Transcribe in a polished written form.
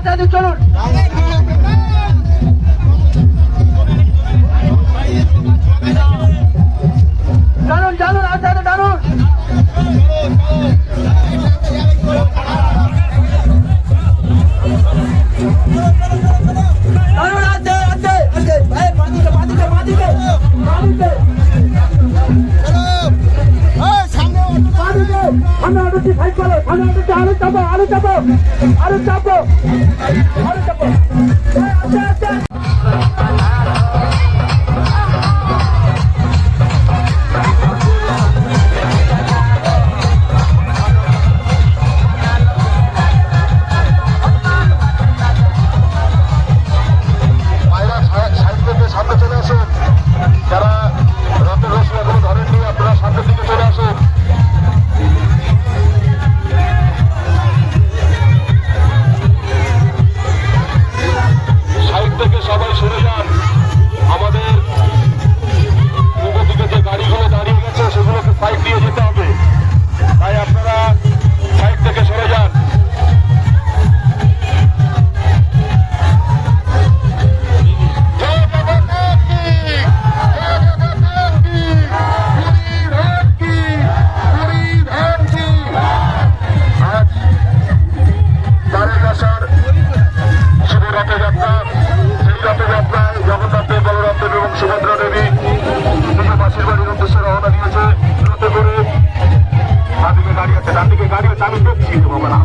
আস্তে আস্তে চলুন। টানুন টানুন আস্তে আস্তে টানুন। টানুন আস্তে আস্তে আস্তে ভাই বাদিকে বাদিকে বাদিকে বাদিকে সামনে অটোটি সাইড করো, সামনে অটোটি আরো চাপো আরো চাপো আরো চাপো আরো চাপো আস্তে আস্তে। সুভদ্রা দেবী নিজের মাসির বাড়ির উদ্দেশ্যে রওনা দিয়েছে। রথে করে ডান দিকে গাড়ি আছে, ডান দিকে গাড়ি আছে, আমি দেখছি বাবা।